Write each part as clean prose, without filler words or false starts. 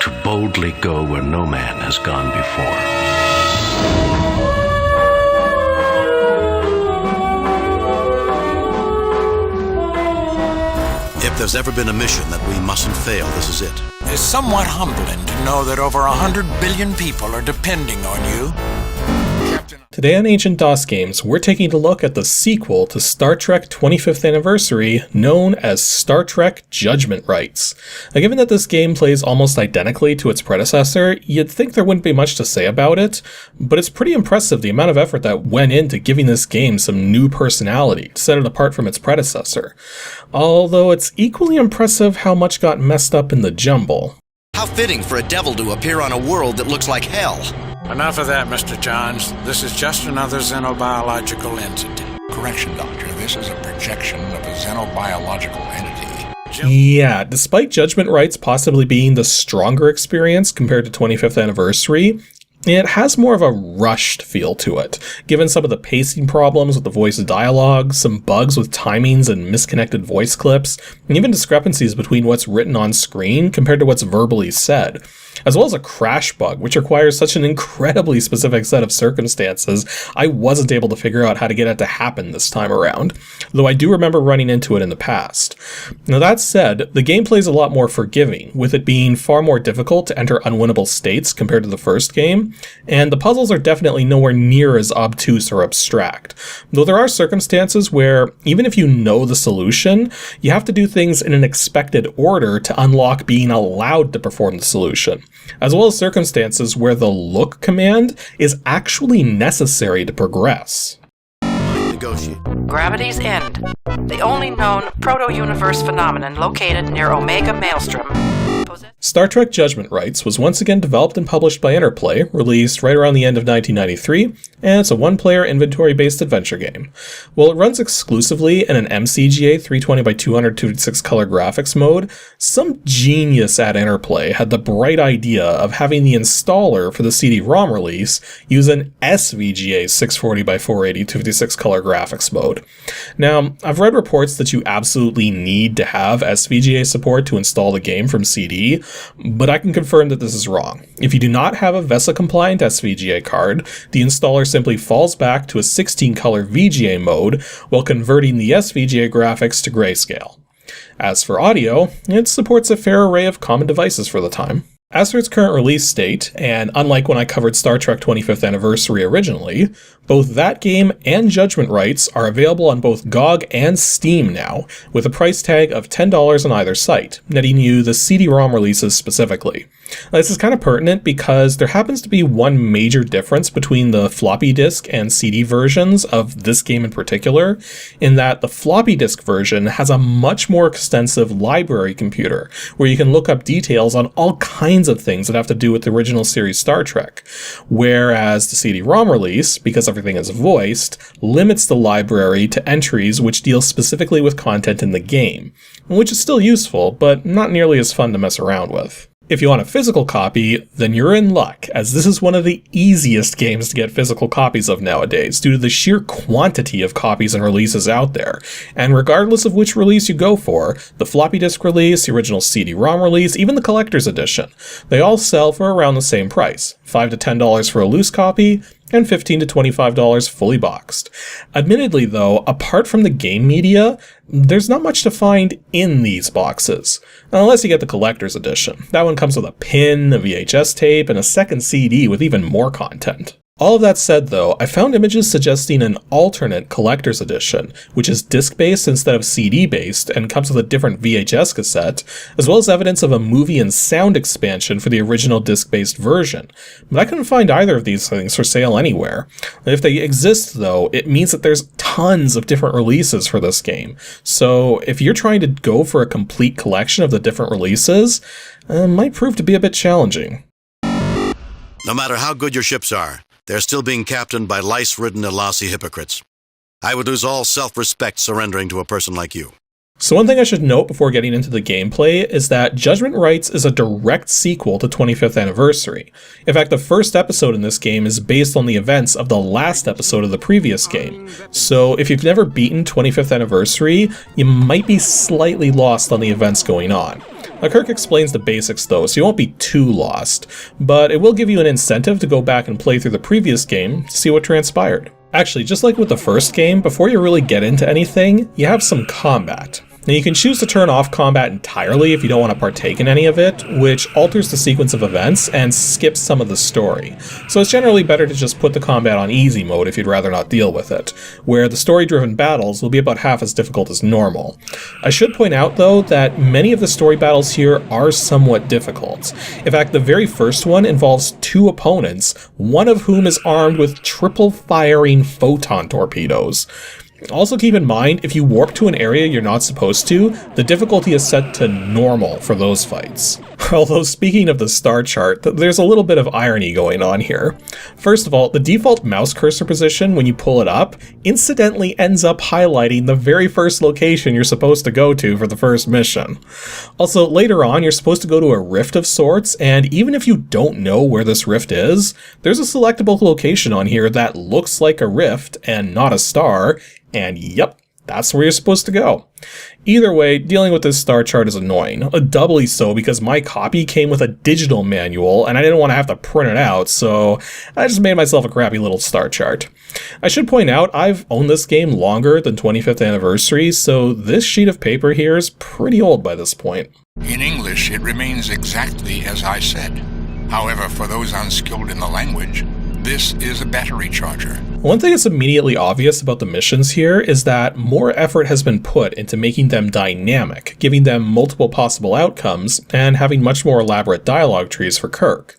to boldly go where no man has gone before. If there's ever been a mission that we mustn't fail, this is it. It's somewhat humbling to know that over 100 billion people are depending on you. Today on Ancient DOS Games, we're taking a look at the sequel to Star Trek 25th Anniversary, known as Star Trek Judgement Rites. Now, given that this game plays almost identically to its predecessor, you'd think there wouldn't be much to say about it, but it's pretty impressive the amount of effort that went into giving this game some new personality to set it apart from its predecessor. Although it's equally impressive how much got messed up in the jumble. How fitting for a devil to appear on a world that looks like hell. Enough of that, Mr. Johns. This is just another xenobiological entity. Correction, Doctor. This is a projection of a xenobiological entity. Yeah, despite Judgement Rites possibly being the stronger experience compared to 25th Anniversary, it has more of a rushed feel to it, given some of the pacing problems with the voice dialogue, some bugs with timings and misconnected voice clips, and even discrepancies between what's written on screen compared to what's verbally said, as well as a crash bug, which requires such an incredibly specific set of circumstances, I wasn't able to figure out how to get it to happen this time around, though I do remember running into it in the past. Now that said, the gameplay is a lot more forgiving, with it being far more difficult to enter unwinnable states compared to the first game, and the puzzles are definitely nowhere near as obtuse or abstract, though there are circumstances where, even if you know the solution, you have to do things in an expected order to unlock being allowed to perform the solution, as well as circumstances where the look command is actually necessary to progress. Negotiate. Gravity's End, the only known proto-universe phenomenon located near Omega Maelstrom. Star Trek Judgement Rites was once again developed and published by Interplay, released right around the end of 1993, and it's a one-player inventory-based adventure game. While it runs exclusively in an MCGA 320x256 color graphics mode, some genius at Interplay had the bright idea of having the installer for the CD-ROM release use an SVGA 640x480 256 color graphics mode. Now, I've read reports that you absolutely need to have SVGA support to install the game from CD, but I can confirm that this is wrong. If you do not have a VESA-compliant SVGA card, the installer simply falls back to a 16-color VGA mode while converting the SVGA graphics to grayscale. As for audio, it supports a fair array of common devices for the time. As for its current release state, and unlike when I covered Star Trek 25th Anniversary originally, both that game and Judgement Rites are available on both GOG and Steam now, with a price tag of $10 on either site, netting you the CD-ROM releases specifically. Now, this is kind of pertinent because there happens to be one major difference between the floppy disk and CD versions of this game in particular, in that the floppy disk version has a much more extensive library computer, where you can look up details on all kinds of things that have to do with the original series Star Trek, whereas the CD-ROM release, because everything is voiced, limits the library to entries which deal specifically with content in the game, which is still useful, but not nearly as fun to mess around with. If you want a physical copy, then you're in luck, as this is one of the easiest games to get physical copies of nowadays, due to the sheer quantity of copies and releases out there. And regardless of which release you go for, the floppy disk release, the original CD-ROM release, even the collector's edition, they all sell for around the same price, $5 to $10 for a loose copy, and $15 to $25 fully boxed. Admittedly though, apart from the game media, there's not much to find in these boxes. Unless you get the collector's edition. That one comes with a pin, a VHS tape, and a second CD with even more content. All of that said though, I found images suggesting an alternate collector's edition, which is disc-based instead of CD-based and comes with a different VHS cassette, as well as evidence of a movie and sound expansion for the original disc-based version. But I couldn't find either of these things for sale anywhere. If they exist though, it means that there's tons of different releases for this game. So if you're trying to go for a complete collection of the different releases, it might prove to be a bit challenging. No matter how good your ships are, they're still being captained by lice-ridden Elasi hypocrites. I would lose all self-respect surrendering to a person like you. So one thing I should note before getting into the gameplay is that Judgement Rites is a direct sequel to 25th Anniversary. In fact, the first episode in this game is based on the events of the last episode of the previous game. So if you've never beaten 25th Anniversary, you might be slightly lost on the events going on. Now, Kirk explains the basics though, so you won't be too lost, but it will give you an incentive to go back and play through the previous game to see what transpired. Actually, just like with the first game, before you really get into anything, you have some combat. Now you can choose to turn off combat entirely if you don't want to partake in any of it, which alters the sequence of events and skips some of the story. So it's generally better to just put the combat on easy mode if you'd rather not deal with it, where the story-driven battles will be about half as difficult as normal. I should point out though that many of the story battles here are somewhat difficult. In fact, the very first one involves two opponents, one of whom is armed with triple-firing photon torpedoes. Also keep in mind, if you warp to an area you're not supposed to, the difficulty is set to normal for those fights. Although speaking of the star chart, there's a little bit of irony going on here. First of all, the default mouse cursor position when you pull it up incidentally ends up highlighting the very first location you're supposed to go to for the first mission. Also, later on, you're supposed to go to a rift of sorts, and even if you don't know where this rift is, there's a selectable location on here that looks like a rift and not a star, and yep, that's where you're supposed to go. Either way, dealing with this star chart is annoying. Doubly so because my copy came with a digital manual and I didn't want to have to print it out, so I just made myself a crappy little star chart. I should point out, I've owned this game longer than 25th anniversary, so this sheet of paper here is pretty old by this point. In English, it remains exactly as I said. However, for those unskilled in the language, this is a battery charger. One thing that's immediately obvious about the missions here is that more effort has been put into making them dynamic, giving them multiple possible outcomes, and having much more elaborate dialogue trees for Kirk.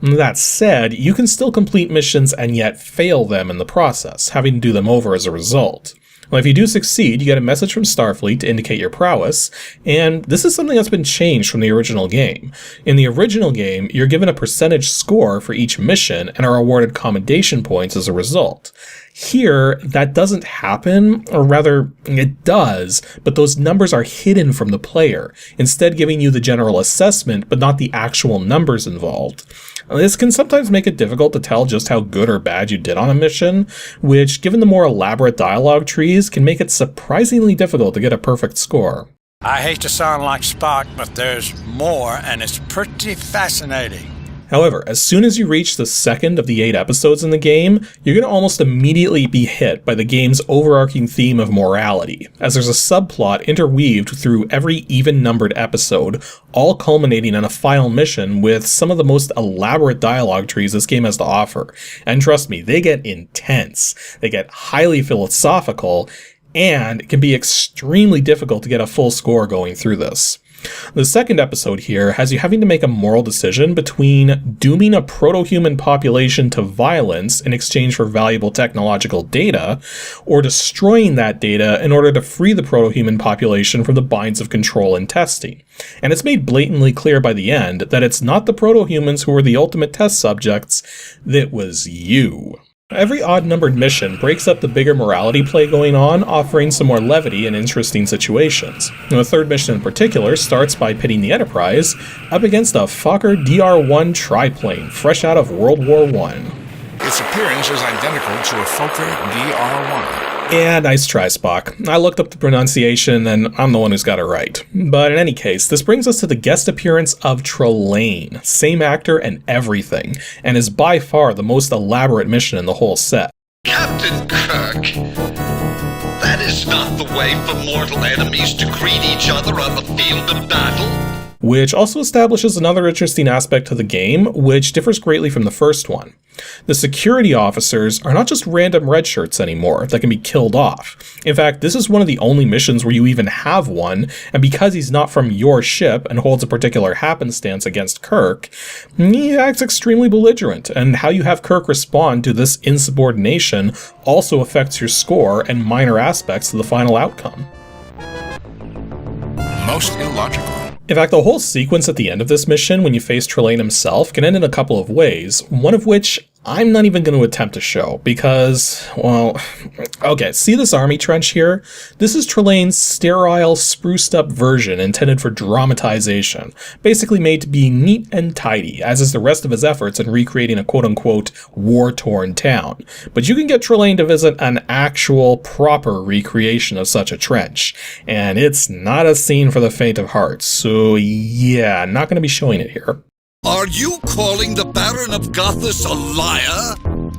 That said, you can still complete missions and yet fail them in the process, having to do them over as a result. Well, if you do succeed, you get a message from Starfleet to indicate your prowess, and this is something that's been changed from the original game. In the original game, you're given a percentage score for each mission and are awarded commendation points as a result. Here, that doesn't happen, or rather, it does, but those numbers are hidden from the player, instead giving you the general assessment, but not the actual numbers involved. This can sometimes make it difficult to tell just how good or bad you did on a mission, which, given the more elaborate dialogue trees, can make it surprisingly difficult to get a perfect score. I hate to sound like Spock, but there's more, and it's pretty fascinating. However, as soon as you reach the second of the 8 episodes in the game, you're going to almost immediately be hit by the game's overarching theme of morality, as there's a subplot interweaved through every even-numbered episode, all culminating in a final mission with some of the most elaborate dialogue trees this game has to offer. And trust me, they get intense, they get highly philosophical, and it can be extremely difficult to get a full score going through this. The second episode here has you having to make a moral decision between dooming a proto-human population to violence in exchange for valuable technological data, or destroying that data in order to free the proto-human population from the binds of control and testing. And it's made blatantly clear by the end that it's not the proto-humans who were the ultimate test subjects, that was you. Every odd-numbered mission breaks up the bigger morality play going on, offering some more levity and interesting situations. And the third mission in particular starts by pitting the Enterprise up against a Fokker DR-1 triplane, fresh out of World War I. Its appearance is identical to a Fokker DR-1. Yeah, nice try, Spock. I looked up the pronunciation, and I'm the one who's got it right. But in any case, this brings us to the guest appearance of Trelane, same actor and everything, and is by far the most elaborate mission in the whole set. Captain Kirk, that is not the way for mortal enemies to greet each other on the field of battle. Which also establishes another interesting aspect to the game, which differs greatly from the first one. The security officers are not just random redshirts anymore that can be killed off. In fact, this is one of the only missions where you even have one, and because he's not from your ship and holds a particular happenstance against Kirk, he acts extremely belligerent, and how you have Kirk respond to this insubordination also affects your score and minor aspects of the final outcome. Most illogical. In fact, the whole sequence at the end of this mission, when you face Trelane himself, can end in a couple of ways, one of which I'm not even going to attempt to show because, well, okay, see this army trench here? This is Trelane's sterile, spruced up version intended for dramatization, basically made to be neat and tidy, as is the rest of his efforts in recreating a quote-unquote war-torn town. But you can get Trelane to visit an actual, proper recreation of such a trench, and it's not a scene for the faint of heart, so yeah, not going to be showing it here. Are you calling the Baron of Gothis a liar?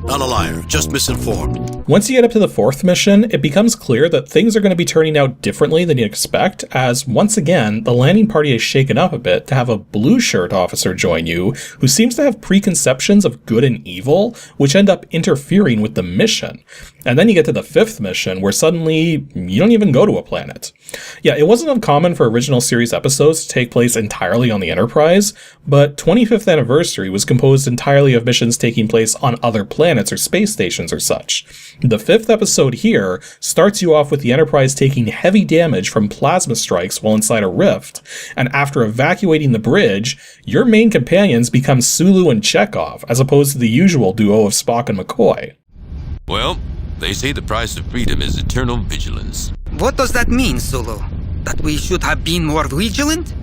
Not a liar, just misinformed. Once you get up to the 4th mission, it becomes clear that things are going to be turning out differently than you expect, as once again, the landing party is shaken up a bit to have a blue shirt officer join you, who seems to have preconceptions of good and evil, which end up interfering with the mission. And then you get to the 5th mission, where suddenly, you don't even go to a planet. Yeah, it wasn't uncommon for original series episodes to take place entirely on the Enterprise, but 25th Anniversary was composed entirely of missions taking place on other planets or space stations or such. The 5th episode here starts you off with the Enterprise taking heavy damage from plasma strikes while inside a rift, and after evacuating the bridge, your main companions become Sulu and Chekhov, as opposed to the usual duo of Spock and McCoy. Well, they say the price of freedom is eternal vigilance. What does that mean, Sulu? That we should have been more vigilant?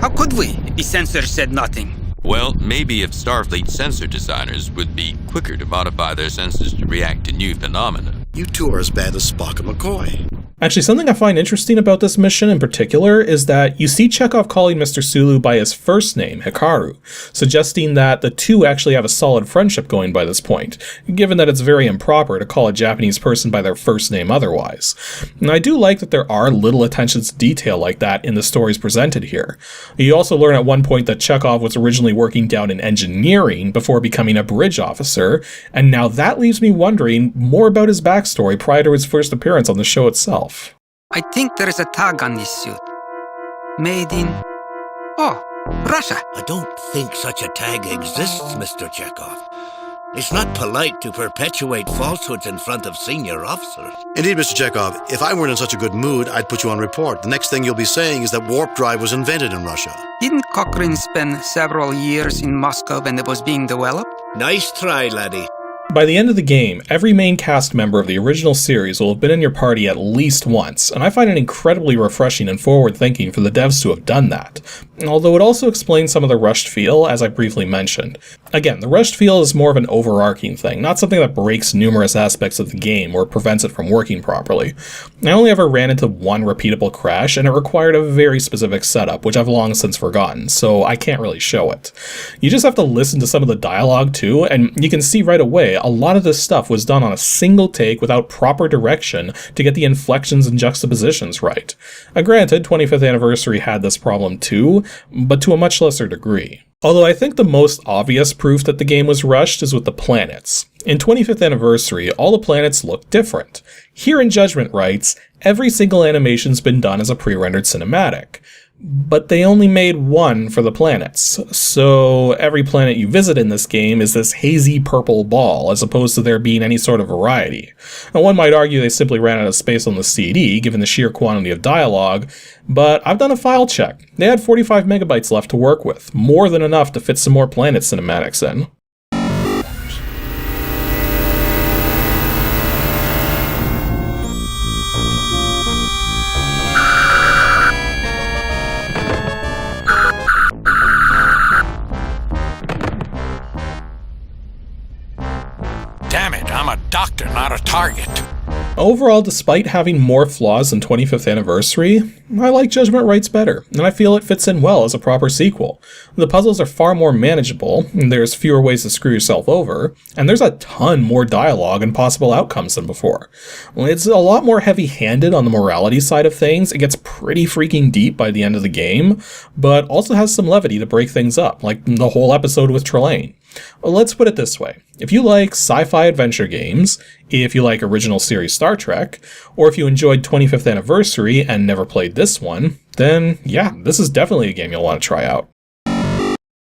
How could we? The sensor said nothing. Well, maybe if Starfleet sensor designers would be quicker to modify their sensors to react to new phenomena. You two are as bad as Spock and McCoy. Actually, something I find interesting about this mission in particular is that you see Chekhov calling Mr. Sulu by his first name, Hikaru, suggesting that the two actually have a solid friendship going by this point, given that it's very improper to call a Japanese person by their first name otherwise. And I do like that there are little attentions to detail like that in the stories presented here. You also learn at one point that Chekhov was originally working down in engineering before becoming a bridge officer, and now that leaves me wondering more about his backstory prior to his first appearance on the show itself. I think there is a tag on this suit. Made in... Oh, Russia. I don't think such a tag exists, Mr. Chekhov. It's not polite to perpetuate falsehoods in front of senior officers. Indeed, Mr. Chekhov, if I weren't in such a good mood, I'd put you on report. The next thing you'll be saying is that warp drive was invented in Russia. Didn't Cochrane spend several years in Moscow when it was being developed? Nice try, laddie. By the end of the game, every main cast member of the original series will have been in your party at least once, and I find it incredibly refreshing and forward-thinking for the devs to have done that. Although it also explains some of the rushed feel, as I briefly mentioned. Again, the rushed feel is more of an overarching thing, not something that breaks numerous aspects of the game or prevents it from working properly. I only ever ran into one repeatable crash, and it required a very specific setup, which I've long since forgotten, so I can't really show it. You just have to listen to some of the dialogue too, and you can see right away a lot of this stuff was done on a single take without proper direction to get the inflections and juxtapositions right. Granted, 25th Anniversary had this problem too, but to a much lesser degree. Although I think the most obvious proof that the game was rushed is with the planets. In 25th Anniversary, all the planets look different. Here in Judgement Rites, every single animation's been done as a pre-rendered cinematic. But they only made one for the planets, so every planet you visit in this game is this hazy purple ball, as opposed to there being any sort of variety. Now, one might argue they simply ran out of space on the CD, given the sheer quantity of dialogue, but I've done a file check. They had 45 megabytes left to work with, more than enough to fit some more planet cinematics in. Damn it, I'm a doctor, not a target. Overall, despite having more flaws than 25th Anniversary, I like Judgement Rites better, and I feel it fits in well as a proper sequel. The puzzles are far more manageable, there's fewer ways to screw yourself over, and there's a ton more dialogue and possible outcomes than before. It's a lot more heavy-handed on the morality side of things, it gets pretty freaking deep by the end of the game, but also has some levity to break things up, like the whole episode with Trelane. Let's put it this way. If you like sci-fi adventure games, if you like original series Star Trek, or if you enjoyed 25th Anniversary and never played this one, then yeah, this is definitely a game you'll want to try out.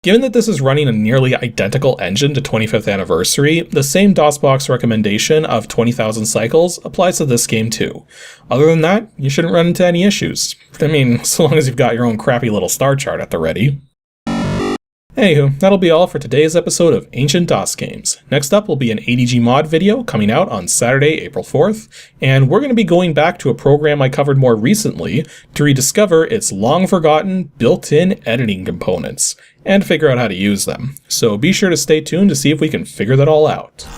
Given that this is running a nearly identical engine to 25th Anniversary, the same DOSBox recommendation of 20,000 cycles applies to this game too. Other than that, you shouldn't run into any issues. I mean, so long as you've got your own crappy little star chart at the ready. Anywho, that'll be all for today's episode of Ancient DOS Games. Next up will be an ADG mod video coming out on Saturday, April 4th, and we're going to be going back to a program I covered more recently to rediscover its long-forgotten built-in editing components, and figure out how to use them. So be sure to stay tuned to see if we can figure that all out.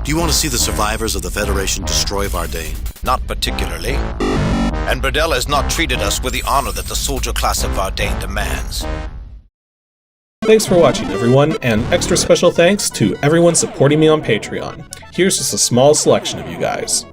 Do you want to see the survivors of the Federation destroy Vardane? Not particularly. And Burdell has not treated us with the honor that the soldier class of Vardane demands. Thanks for watching, everyone, and extra special thanks to everyone supporting me on Patreon. Here's just a small selection of you guys.